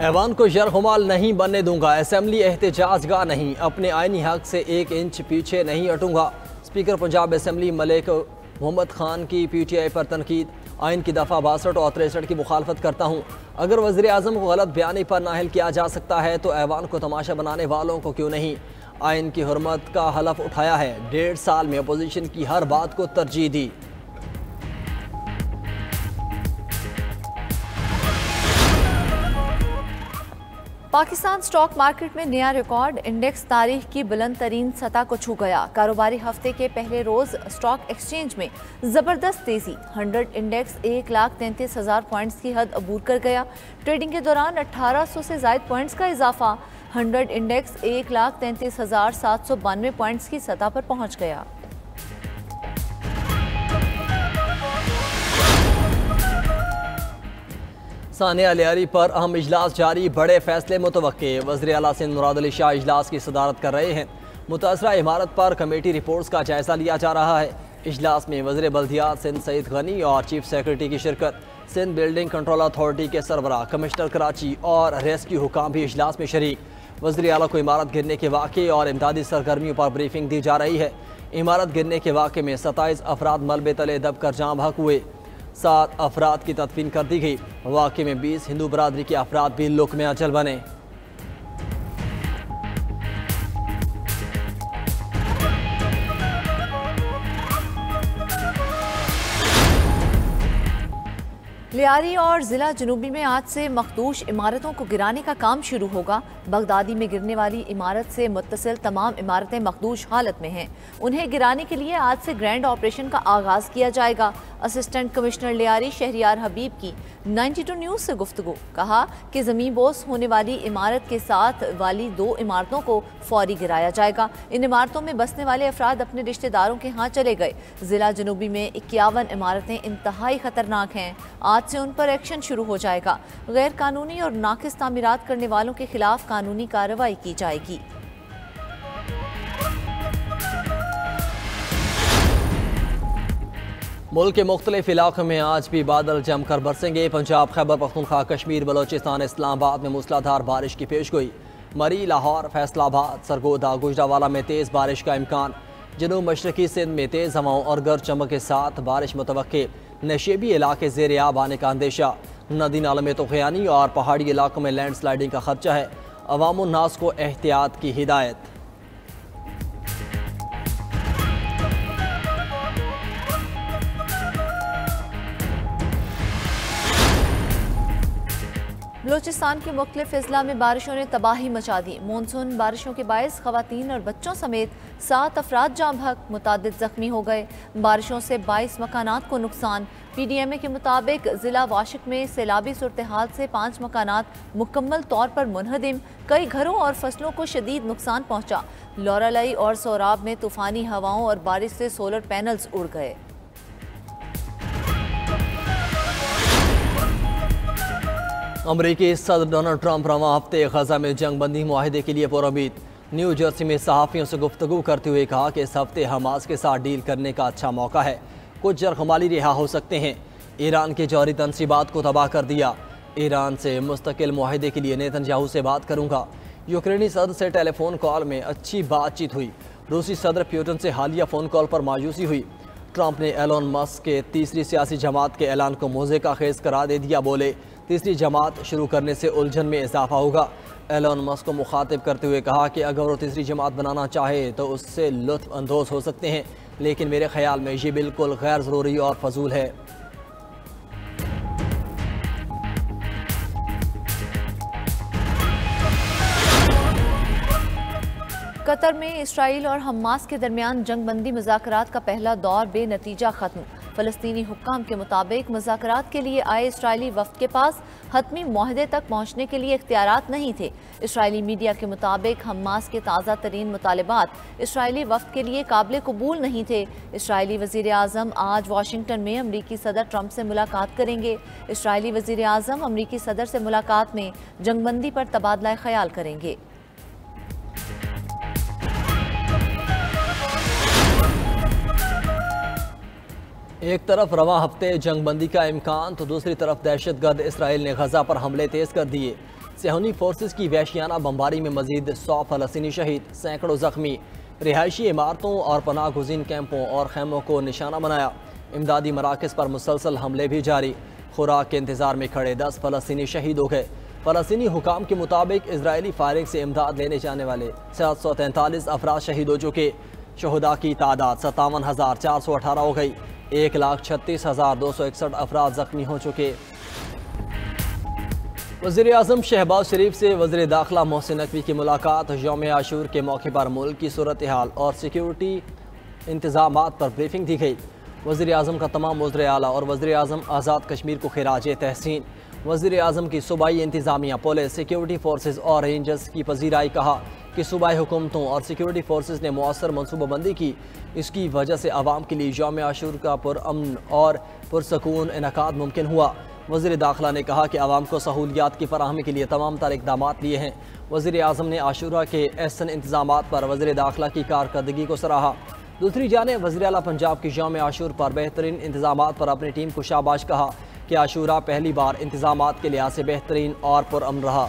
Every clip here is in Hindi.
ऐवान को यरगुमाल नहीं बनने दूंगा, असेंबली एहतजाजगाह नहीं, अपने आइनी हक से 1 इंच पीछे नहीं हटूंगा। स्पीकर पंजाब असेंबली मलिक मोहम्मद खान की PTI पर तनकीद। आइन की दफ़ा 62 और 63 की मुखालफत करता हूँ। अगर वज़ीर आज़म को गलत बयानी पर नाहिल किया जा सकता है तो ऐवान को तमाशा बनाने वालों को क्यों नहीं। आइन की हुर्मत का हलफ उठाया है, 1.5 साल में अपोजिशन की हर बात को तरजीह दी। पाकिस्तान स्टॉक मार्केट में नया रिकॉर्ड, इंडेक्स तारीख की बुलंद तरीन सतह को छू गया। कारोबारी हफ्ते के पहले रोज स्टॉक एक्सचेंज में जबरदस्त तेजी, 100 इंडेक्स 1,33,000 पॉइंट्स की हद अबूर कर गया। ट्रेडिंग के दौरान 1800 से ज्यादा पॉइंट्स का इजाफा, 100 इंडेक्स 1,33,792 पॉइंट्स की सतह पर पहुंच गया। सानिया लियारी पर अहम इजलास जारी, बड़े फैसले मुतवक्के। वज़ीर आला सिंध मुराद अली शाह इजलास की सदारत कर रहे हैं। मुतासरा इमारत पर कमेटी रिपोर्ट्स का जायजा लिया जा रहा है। इजलास में वज़ीर बल्दियात सिंध सईद गनी और चीफ सेक्रेटरी की शिरकत। सिंध बिल्डिंग कंट्रोल अथॉरिटी के सरबराह, कमिश्नर कराची और रेस्क्यू हुकाम भी इजलास में शरीक। वज़ीर आला को इमारत गिरने के वाक़े और इमदादी सरगर्मियों पर ब्रीफिंग दी जा रही है। इमारत गिरने के वाक़े में 27 अफराद मलबे तले दबकर जाँ बहक हुए, 7 अफराद की तदफीन कर दी गई। वाक़े में 20 हिंदू बरादरी के अफराद भी लुक़्मे अजल बने। लियारी और ज़िला जनूबी में आज से मखदूश इमारतों को गिराने का काम शुरू होगा। बगदादी में गिरने वाली इमारत से मुत्तसिल तमाम इमारतें मखदूश हालत में हैं। उन्हें गिराने के लिए आज से ग्रैंड ऑपरेशन का आगाज़ किया जाएगा। असिस्टेंट कमिश्नर लियारी शहरियार हबीब की 92 न्यूज़ से गुफ्तगू, कहा कि ज़मीन बोस होने वाली इमारत के साथ वाली 2 इमारतों को फौरी गिराया जाएगा। इन इमारतों में बसने वाले अफराद अपने रिश्तेदारों के यहाँ चले गए। ज़िला जनूबी में 51 इमारतें इंतहाई ख़तरनाक हैं। आज से उन पर एक्शन शुरू हो जाएगा। गैर कानूनी और नाकिस तामीरात करने वालों के खिलाफ कानूनी कार्रवाई की जाएगी। मुल्क के मुख्तलिफ इलाकों में आज भी बादल जमकर बरसेंगे। पंजाब, खैबर पख्तूनख्वा, कश्मीर, बलोचिस्तान, इस्लामाबाद में मूसलाधार बारिश की पेशगोई। मरी, लाहौर, फैसलाबाद, सरगोदा, गुजरावाला में तेज़ बारिश का इम्कान। जनूब मशरकी सिंध में तेज़ हवाओं और गर्ज चमक के साथ बारिश मुतवक्के। नशेबी इलाके ज़ेर आब आने का अंदेशा। नदी नालों में तूफ़ानी और पहाड़ी इलाकों में लैंड स्लाइडिंग का खदशा है। अवाम उन्नास को एहतियात की हिदायत। बलोचिस्तान के मुख्तलिफ अजला में बारिशों ने तबाही मचा दी। मानसून बारिशों के बायस खवातीन और बच्चों समेत 7 अफराद जाँ बहक, मुतादिद जख्मी हो गए। बारिशों से 22 मकानात को नुकसान। PDMA के मुताबिक ज़िला वाशिक में सैलाबी सूरत हाल से 5 मकानात मुकम्मल तौर पर मुनहदिम, कई घरों और फसलों को शदीद नुकसान पहुँचा। लौरालाई और सोराब में तूफ़ानी हवाओं और बारिश से सोलर पैनल्स उड़ गए। अमरीकी सदर डोनाल्ड ट्रंप रवां हफ्ते गजा में जंग बंदी मुआहिदे के लिए पुरुमीद। न्यू जर्सी में सहाफ़ियों से गुफ्तगू करते हुए कहा कि इस हफ्ते हमास के साथ डील करने का अच्छा मौका है, कुछ यरगुमाली रिहा हो सकते हैं। ईरान के जौहरी तनसीबात को तबाह कर दिया। ईरान से मुस्तकिल मुआहिदे के लिए नेतन्याहू से बात करूँगा। यूक्रेनी सदर से टेलीफोन कॉल में अच्छी बातचीत हुई। रूसी सदर पुतिन से हालिया फ़ोन कॉल पर मायूसी हुई। ट्रंप ने एलोन मस्क के तीसरी सियासी जमात के ऐलान को मोज़े का खेज़ करार दे दिया। बोले, तीसरी जमात शुरू करने से उलझन में इजाफा होगा। एलोन मस्क को मुखातिब करते हुए कहा कि अगर वो तीसरी जमात बनाना चाहे तो उससे लुत्फ़ अंदोज़ हो सकते हैं, लेकिन मेरे ख्याल में ये बिल्कुल गैर ज़रूरी और फजूल है। कतर में इसराइल और हमास के दरमियान जंग बंदी मुज़ाकरात का पहला दौर बेनतीजा खत्म। फ़लस्तीनी हुक्काम के मुताबिक मुज़ाकरात के लिए आए इसराइली वफ़द के पास हतमी मुआहदे तक पहुँचने के लिए इख्तियारात नहीं थे। इसराइली मीडिया के मुताबिक हमास के ताज़ा तरीन मुतालबात इसराइली वफ़द के लिए काबिल कबूल नहीं थे। इसराइली वज़ीर आज़म आज वाशिंगटन में अमरीकी सदर ट्रंप से मुलाकात करेंगे। इसराइली वज़ीर आज़म अमरीकी सदर से मुलाकात में जंगबंदी पर तबादला ख्याल करेंगे। एक तरफ रवां हफ्ते जंगबंदी का इम्कान तो दूसरी तरफ दहशतगर्द इसराइल ने गजा पर हमले तेज कर दिए। सेहूनी फोर्सेस की वहशियाना बमबारी में मजीद 100 फलस्तीनी शहीद, सैकड़ों जख्मी। रिहायशी इमारतों और पनाह गुज़ीन कैंपों और खैमों को निशाना बनाया। इमदादी मराकज़ पर मुसलसल हमले भी जारी। खुराक के इंतज़ार में खड़े 10 फलस्तीनी शहीद हो गए। फलस्तीनी हुकाम के मुताबिक इजरायली फायरिंग से इमदाद लेने जाने वाले 743 अफराद शहीद हो चुके। शहदा की तादाद 57,418 हो गई। 1,36,261 अफराद जख्मी हो चुके। वज़ीर आज़म शहबाज शरीफ से वज़ीर दाखिला मोहसिन नकवी की मुलाकात। यौम आशूर के मौके पर मुल्क की सूरत हाल और सिक्योरिटी इंतज़ामात पर ब्रीफिंग दी गई। वज़ीर आज़म का तमाम वज़ीर आला और वज़ीर आज़म आज़ाद कश्मीर को खिराज तहसीन। वज़ीर आज़म की सूबाई इंतज़ामिया, पुलिस, सिक्योरिटी फोर्सेज और रेंजर्स की पजीराई। कहा कि सूबाई हुकूमतों और सिक्योरिटी फोर्सेज ने मौसर मनसूबाबंदी की। इसकी वजह से आवाम के लिए यौम आशूर का पुरअमन और पुरसकून इनकाद मुमकिन हुआ। वज़ीर दाखिला ने कहा कि आवाम को सहूलियात की फराहमी के लिए तमाम तर इक़दाम लिए हैं। वज़ीर आज़म ने आशूरा के एहसन इंतज़ामात पर वज़ीर दाखिला की कारकर्दगी को सराहा। दूसरी जानिब वज़ीर आला पंजाब की यौम आशूर पर बेहतरीन इंतज़ामात पर अपनी टीम को शाबाश कहा कि आशूरा पहली बार इंतज़ामात के लिहाज से बेहतरीन और पुरअमन रहा।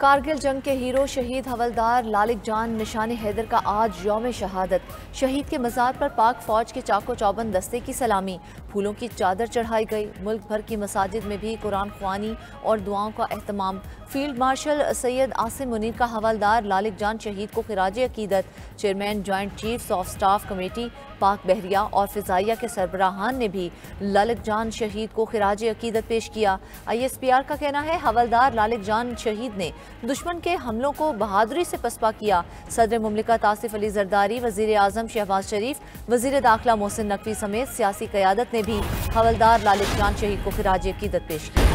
कारगिल जंग के हीरो शहीद हवलदार लालिक जान निशान हैदर का आज यौम शहादत। शहीद के मज़ार पर पाक फौज के चाको चौबंद दस्ते की सलामी, फूलों की चादर चढ़ाई गई। मुल्क भर की मसाजिद में भी कुरान ख्वानी और दुआओं का एहतमाम। फील्ड मार्शल सैयद आसिम मुनीर का हवलदार लालिक जान शहीद को खिराज अकीदत। Chairman joint chiefs of staff committee पाक बहरिया और फ़िज़ाइया के सरबराहान ने भी लालिक जान शहीद को खिराज अकीदत पेश किया। ISPR का कहना है हवलदार लालिक जान शहीद ने दुश्मन के हमलों को बहादुरी से पसपा किया। सदर मुमलिकत आसिफ अली जरदारी, वज़ीर आज़म शहबाज शरीफ, वज़ीर दाखिला मोहसिन नकवी समेत सियासी क़यादत ने भी हवलदार लालिक जान शहीद को खिराज अकीदत पेश किया।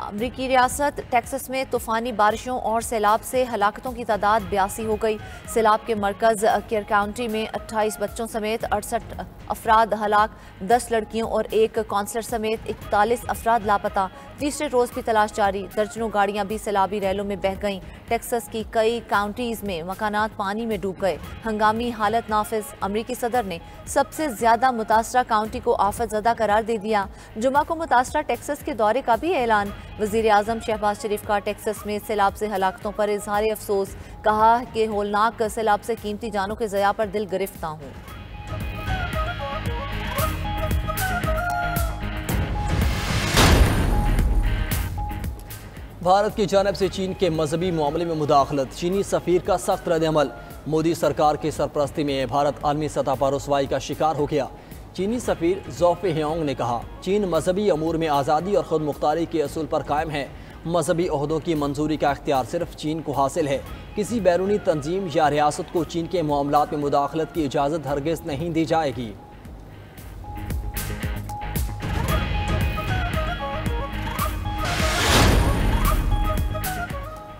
अमरीकी रियासत टेक्सास में तूफ़ानी बारिशों और सैलाब से हलाकतों की तादाद 82 हो गई। सैलाब के मरकज़ केयर काउंटी में 28 बच्चों समेत 68 अफराद हलाक, 10 लड़कियों और एक काउंसलर समेत 41 अफराद लापता। तीसरे रोज़ भी तलाश जारी। दर्जनों गाड़ियाँ भी सैलाबी रैलों में बह गईं। टेक्सास की कई काउंटीज़ में मकानात पानी में डूब गए। हंगामी हालत नाफिज। अमरीकी सदर ने सबसे ज़्यादा मुतासरा काउंटी को आफतज़दा करार दे दिया। जुमा को मुतासरा टेक्सास के दौरे का भी ऐलान। वज़ीर आज़म शहबाज शरीफ का टेक्सास में सैलाब से हलाकतों पर इजहार अफसोस। कहा कि होलनाक सैलाब से कीमती जानों के ज़या पर दिल गिरफ्ता हूँ। भारत की जानब से चीन के मजहबी मामले में मुदाखलत। चीनी सफ़ीर का सख्त रद्द-ए-अमल। मोदी सरकार की सरपरस्ती में भारत आलमी सतह पर रुसवाई का शिकार हो गया। चीनी सफ़ीर ज़ौ फेहियोंग ने कहा चीन मजहबी अमूर में आज़ादी और ख़ुद मुख्तारी के असूल पर कायम है। मजहबी ओहदों की मंजूरी का इख्तियार सिर्फ चीन को हासिल है। किसी बैरूनी तंजीम या रियासत को चीन के मामलात में मुदाखलत की इजाज़त हरगिज़ नहीं दी जाएगी।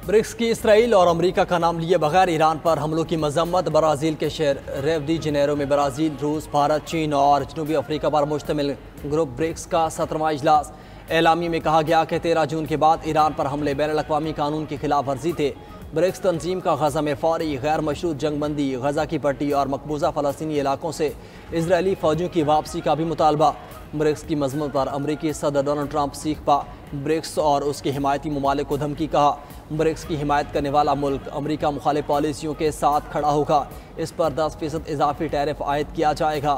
ब्रिक्स की इसराइल और अमेरिका का नाम लिए बगैर ईरान पर हमलों की मजम्मत। ब्राज़ील के शहर रियो डी जनेरो में ब्राज़ील, रूस, भारत, चीन और जनूबी अफ्रीका पर मुश्तमिल ग्रुप ब्रिक्स का 17वां इजलास। एलामी में कहा गया कि 13 जून के बाद ईरान पर हमले बैनुल-अक़वामी कानून की खिलाफ वर्जी थे। ब्रिक्स तंजीम का गज़ा में फ़ौरी गैर मशरूत जंगबंदी, गज़ा की पट्टी और मकबूजा फ़लस्तीनी इलाकों से इजरायली फ़ौजियों की वापसी का भी मुतालबा। ब्रिक्स की मजमूत पर अमरीकी सदर डोनाल्ड ट्रंप सीख पा। ब्रिक्स और उसके हिमायती ममालिक को धमकी। कहा ब्रिक्स की हिमायत करने वाला मुल्क अमरीका मुखालिफ पॉलिसियों के साथ खड़ा होगा। इस पर 10% इजाफी टैरिफ आयद किया जाएगा।